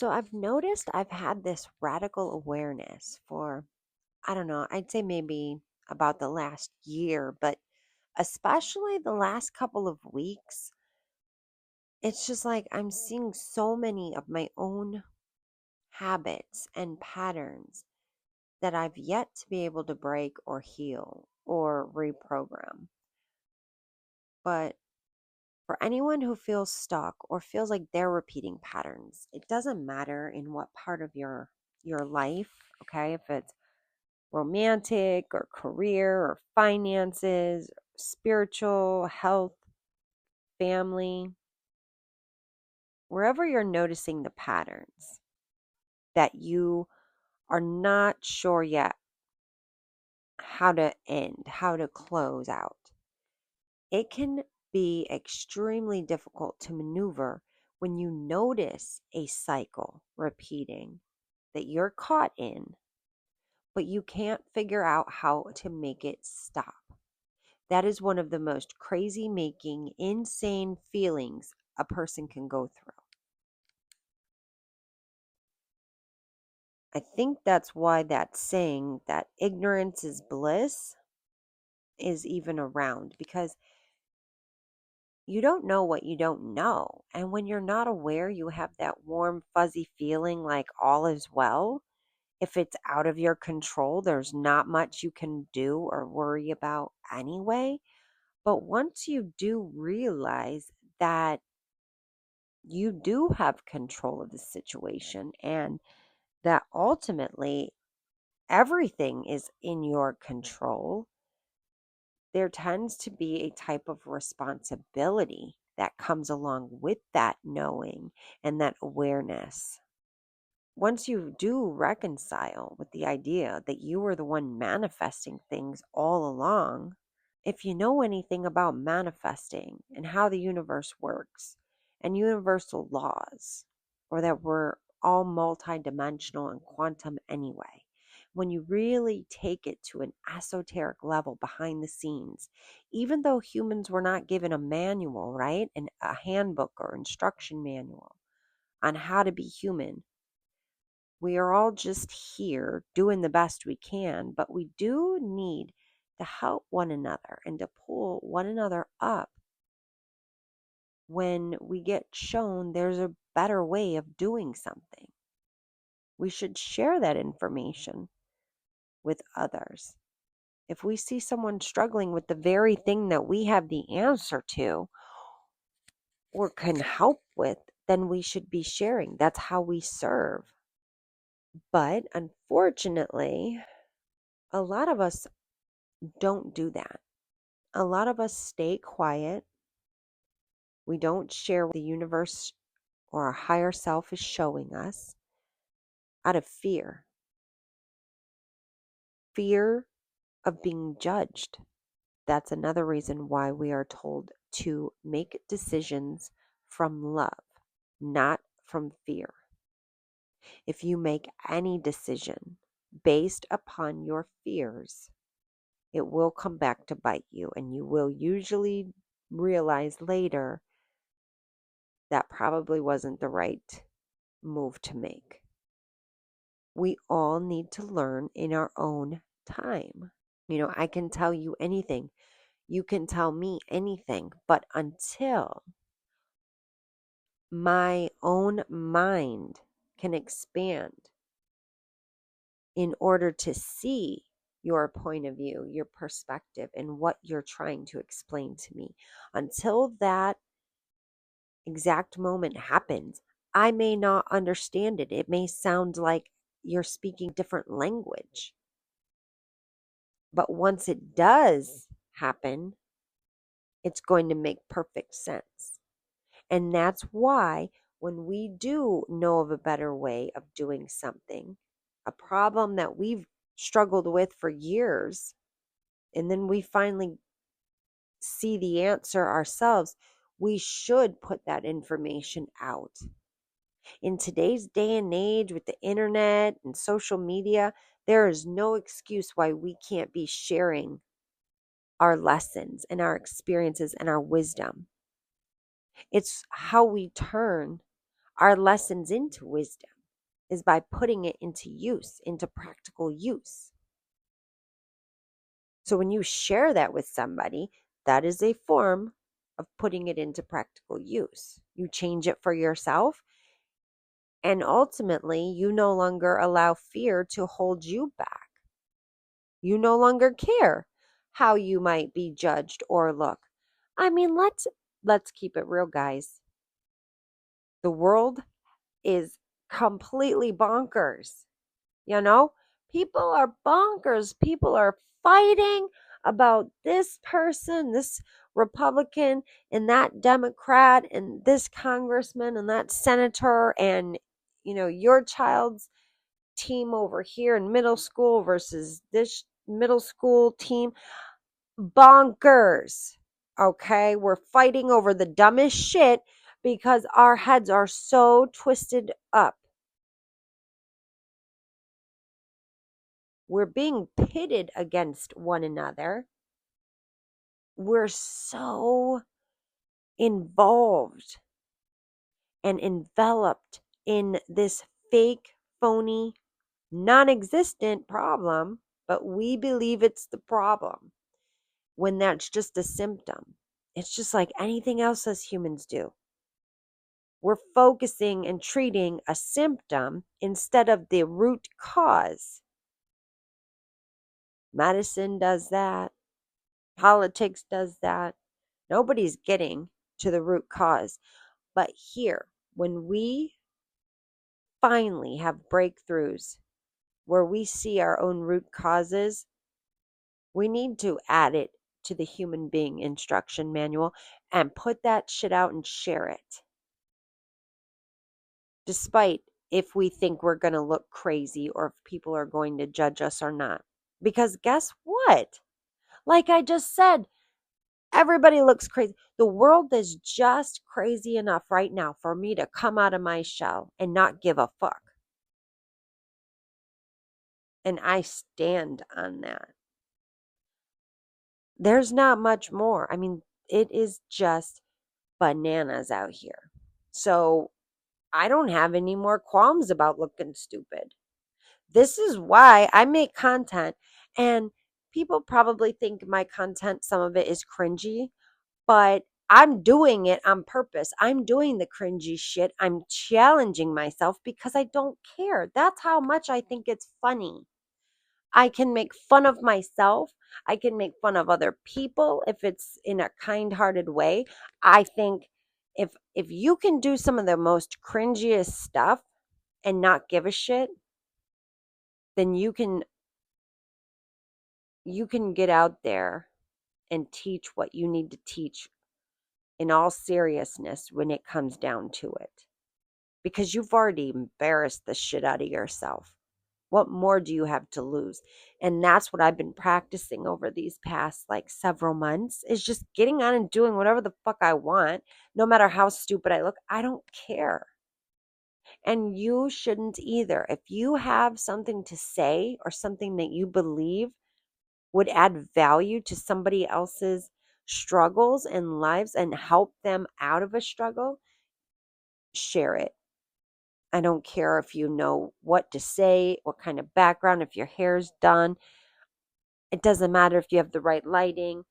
So I've noticed I've had this radical awareness for, I don't know, I'd say maybe about the last year, but especially the last couple of weeks. It's just like I'm seeing so many of my own habits and patterns that I've yet to be able to break or heal or reprogram. But for anyone who feels stuck or feels like they're repeating patterns, it doesn't matter in what part of your life, okay? If it's romantic or career or finances, spiritual, health, family, wherever you're noticing the patterns that you are not sure yet how to end, how to close out. It can be extremely difficult to maneuver when you notice a cycle repeating that you're caught in, but you can't figure out how to make it stop. That is one of the most crazy making, insane feelings a person can go through. I think that's why that saying that ignorance is bliss is even around, because you don't know what you don't know. And when you're not aware, you have that warm, fuzzy feeling like all is well. If it's out of your control, there's not much you can do or worry about anyway. But once you do realize that you do have control of the situation and that ultimately everything is in your control, there tends to be a type of responsibility that comes along with that knowing and that awareness. Once you do reconcile with the idea that you were the one manifesting things all along, if you know anything about manifesting and how the universe works and universal laws, or that we're all multidimensional and quantum anyway, when you really take it to an esoteric level behind the scenes, even though humans were not given a manual, right? And a handbook or instruction manual on how to be human, we are all just here doing the best we can, but we do need to help one another and to pull one another up when we get shown there's a better way of doing something. We should share that information with others. If we see someone struggling with the very thing that we have the answer to or can help with, then we should be sharing. That's how we serve. But unfortunately, a lot of us don't do that. A lot of us stay quiet. We don't share what the universe or our higher self is showing us out of fear. Fear of being judged. That's another reason why we are told to make decisions from love, not from fear. If you make any decision based upon your fears, it will come back to bite you, and you will usually realize later that probably wasn't the right move to make. We all need to learn in our own time. I can tell you anything. You can tell me anything. But until my own mind can expand in order to see your point of view, your perspective, and what you're trying to explain to me, until that exact moment happens, I may not understand it. It may sound like you're speaking different language. But once it does happen, it's going to make perfect sense. And that's why when we do know of a better way of doing something, a problem that we've struggled with for years, and then we finally see the answer ourselves, we should put that information out. In today's day and age with the internet and social media, there is no excuse why we can't be sharing our lessons and our experiences and our wisdom. It's how we turn our lessons into wisdom is by putting it into use, into practical use. So when you share that with somebody, that is a form of putting it into practical use. You change it for yourself, and ultimately, you no longer allow fear to hold you back. You no longer care how you might be judged or look. I mean, let's keep it real, guys. The world is completely bonkers. You know, people are bonkers. People are fighting about this person, this Republican, and that Democrat, and this congressman, and that senator, and, your child's team over here in middle school versus this middle school team. Bonkers. Okay. We're fighting over the dumbest shit because our heads are so twisted up. We're being pitted against one another. We're so involved and enveloped in this fake, phony, non existent problem, but we believe it's the problem when that's just a symptom. It's just like anything else as humans do. We're focusing and treating a symptom instead of the root cause. Medicine does that. Politics does that. Nobody's getting to the root cause. But here, when we finally have breakthroughs where we see our own root causes, we need to add it to the human being instruction manual and put that shit out and share it. Despite if we think we're going to look crazy or if people are going to judge us or not. Because guess what? Like I just said, everybody looks crazy. The world is just crazy enough right now for me to come out of my shell and not give a fuck. And I stand on that. There's not much more. I mean, it is just bananas out here. So I don't have any more qualms about looking stupid. This is why I make content, and people probably think my content, some of it is cringy, but I'm doing it on purpose. I'm doing the cringy shit. I'm challenging myself because I don't care. That's how much I think it's funny. I can make fun of myself. I can make fun of other people if it's in a kind-hearted way. I think if you can do some of the most cringiest stuff and not give a shit, then you can get out there and teach what you need to teach in all seriousness when it comes down to it. Because you've already embarrassed the shit out of yourself. What more do you have to lose? And that's what I've been practicing over these past several months, is just getting on and doing whatever the fuck I want, no matter how stupid I look. I don't care. And you shouldn't either. If you have something to say or something that you believe would add value to somebody else's struggles and lives and help them out of a struggle, share it. I don't care if you know what to say, what kind of background, if your hair's done. It doesn't matter if you have the right lighting,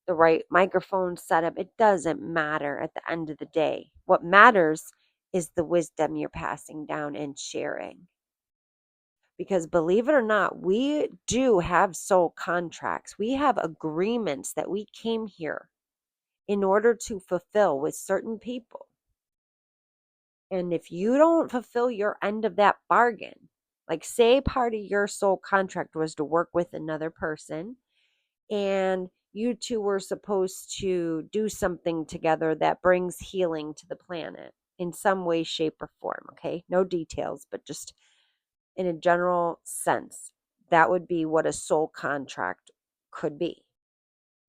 the right microphone setup. It doesn't matter at the end of the day. What matters is the wisdom you're passing down and sharing. Because believe it or not, we do have soul contracts. We have agreements that we came here in order to fulfill with certain people. And if you don't fulfill your end of that bargain, like say part of your soul contract was to work with another person and you two were supposed to do something together that brings healing to the planet in some way, shape, or form. Okay. No details, but just in a general sense, that would be what a soul contract could be.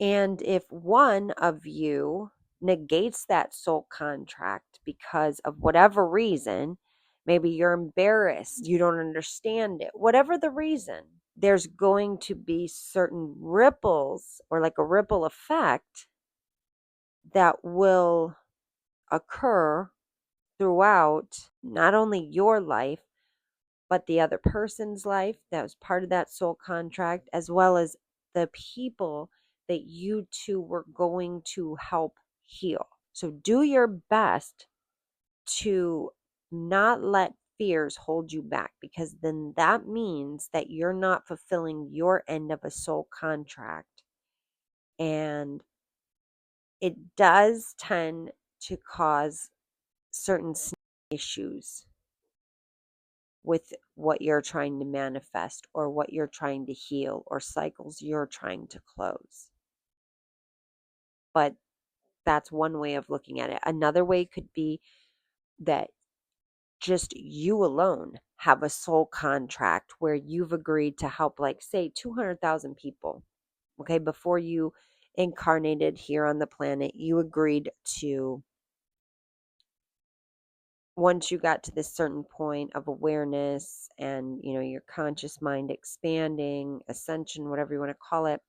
And if one of you negates that soul contract because of whatever reason, maybe you're embarrassed, you don't understand it, whatever the reason, there's going to be certain ripples or like a ripple effect that will occur throughout not only your life, but the other person's life that was part of that soul contract, as well as the people that you two were going to help heal. So do your best to not let fears hold you back, because then that means that you're not fulfilling your end of a soul contract. And it does tend to cause certain issues with what you're trying to manifest or what you're trying to heal or cycles you're trying to close. But that's one way of looking at it. Another way could be that just you alone have a soul contract where you've agreed to help, like, say, 200,000 people. Okay, before you incarnated here on the planet, you agreed to, once you got to this certain point of awareness and, your conscious mind expanding, ascension, whatever you want to call it,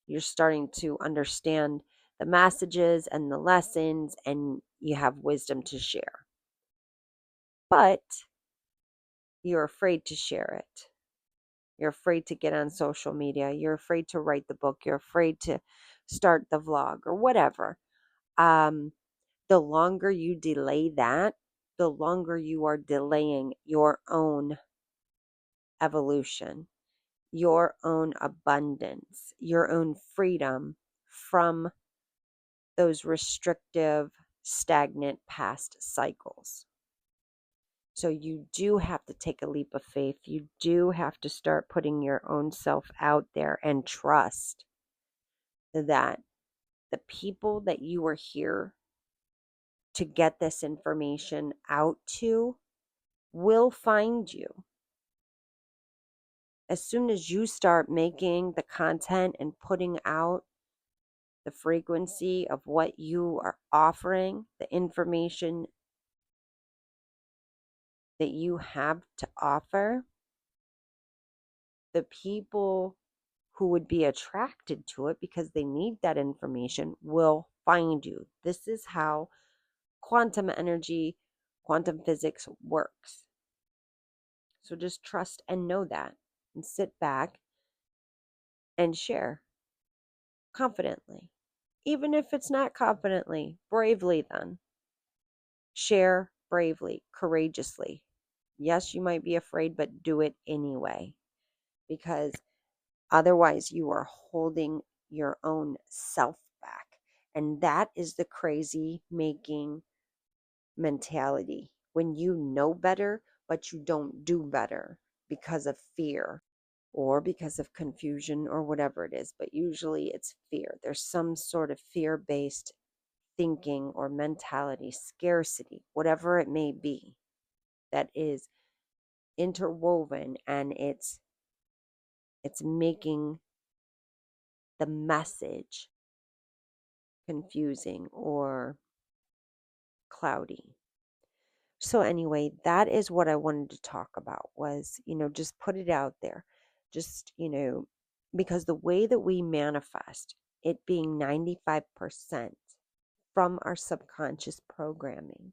you're starting to understand the messages and the lessons, and you have wisdom to share. But you're afraid to share it. You're afraid to get on social media. You're afraid to write the book. You're afraid to start the vlog or whatever. The longer you delay that, the longer you are delaying your own evolution, your own abundance, your own freedom from those restrictive, stagnant past cycles. So you do have to take a leap of faith. You do have to start putting your own self out there and trust that the people that you are here to get this information out to will find you. As soon as you start making the content and putting out the frequency of what you are offering, the information that you have to offer, the people who would be attracted to it because they need that information will find you. This is how quantum energy, quantum physics works. So just trust and know that, and sit back and share confidently. Even if it's not confidently, bravely then. Share bravely, courageously. Yes, you might be afraid, but do it anyway. Because otherwise you are holding your own self back. And that is the crazy making mentality. When you know better, but you don't do better because of fear or because of confusion or whatever it is. But usually it's fear. There's some sort of fear-based thinking or mentality, scarcity, whatever it may be, that is interwoven, and it's making the message confusing or cloudy. So anyway, that is what I wanted to talk about, was, just put it out there. Just, because the way that we manifest, it being 95% from our subconscious programming,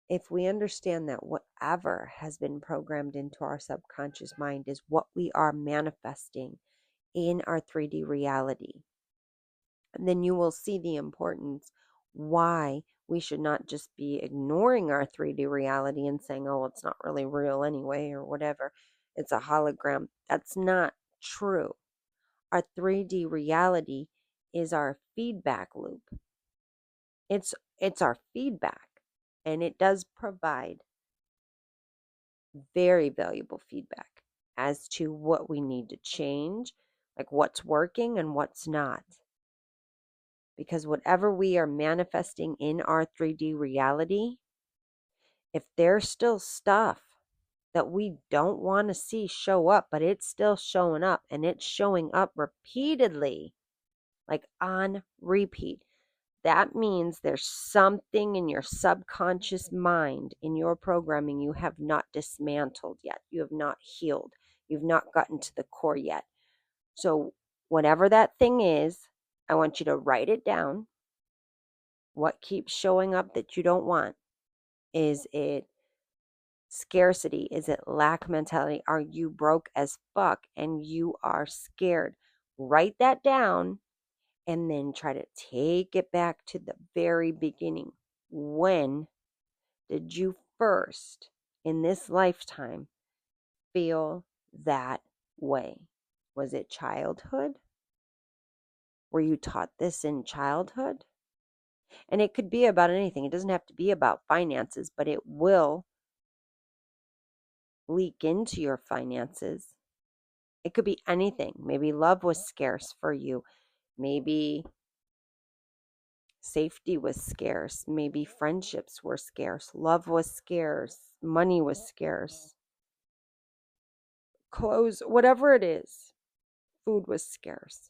if we understand that whatever has been programmed into our subconscious mind is what we are manifesting in our 3D reality, then you will see the importance why we should not just be ignoring our 3D reality and saying, oh, it's not really real anyway, or whatever. It's a hologram. That's not true. Our 3D reality is our feedback loop. It's our feedback, and it does provide very valuable feedback as to what we need to change, like what's working and what's not. Because whatever we are manifesting in our 3D reality, if there's still stuff that we don't want to see show up, but it's still showing up, and it's showing up repeatedly, like on repeat, that means there's something in your subconscious mind, in your programming, you have not dismantled yet. You have not healed. You've not gotten to the core yet. So whatever that thing is, I want you to write it down. What keeps showing up that you don't want? Is it scarcity? Is it lack mentality? Are you broke as fuck and you are scared? Write that down and then try to take it back to the very beginning. When did you first in this lifetime feel that way? Was it childhood? Were you taught this in childhood? And it could be about anything. It doesn't have to be about finances, but it will leak into your finances. It could be anything. Maybe love was scarce for you. Maybe safety was scarce. Maybe friendships were scarce. Love was scarce. Money was scarce. Clothes, whatever it is, food was scarce.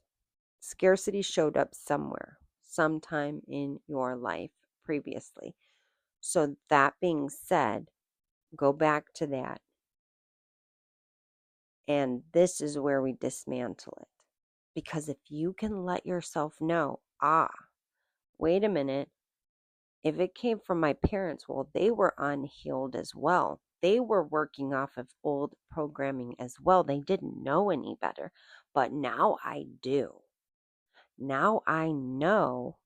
Scarcity showed up somewhere, sometime in your life previously. So, that being said, go back to that. And this is where we dismantle it. Because if you can let yourself know, wait a minute, if it came from my parents, well, they were unhealed as well. They were working off of old programming as well. They didn't know any better. But now I do. Now I know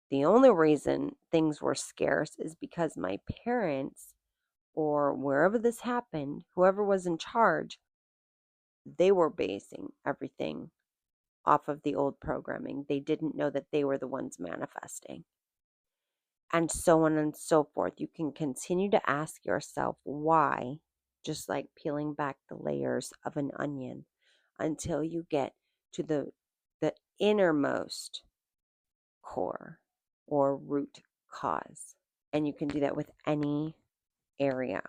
the only reason things were scarce is because my parents, or wherever this happened, whoever was in charge, they were basing everything off of the old programming. They didn't know that they were the ones manifesting. And so on and so forth. You can continue to ask yourself why, just like peeling back the layers of an onion until you get to the innermost core or root cause. And you can do that with any area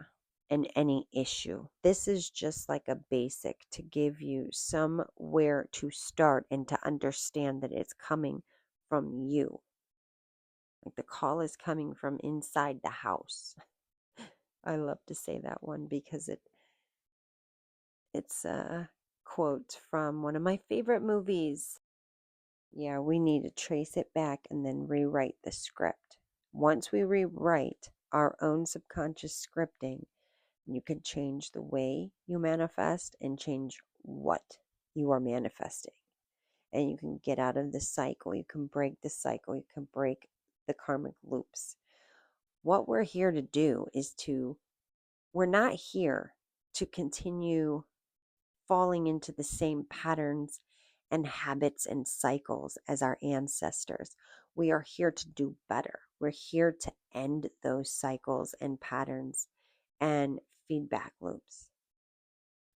and any issue. This is just like a basic to give you somewhere to start and to understand that it's coming from you. Like the call is coming from inside the house. I love to say that one because it's a quote from one of my favorite movies. Yeah, we need to trace it back and then rewrite the script. Once we rewrite our own subconscious scripting, you can change the way you manifest and change what you are manifesting. And you can get out of the cycle. You can break the cycle. You can break the karmic loops. What we're here to do is we're not here to continue falling into the same patterns and habits and cycles as our ancestors. We are here to do better. We're here to end those cycles and patterns and feedback loops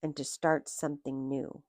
and to start something new.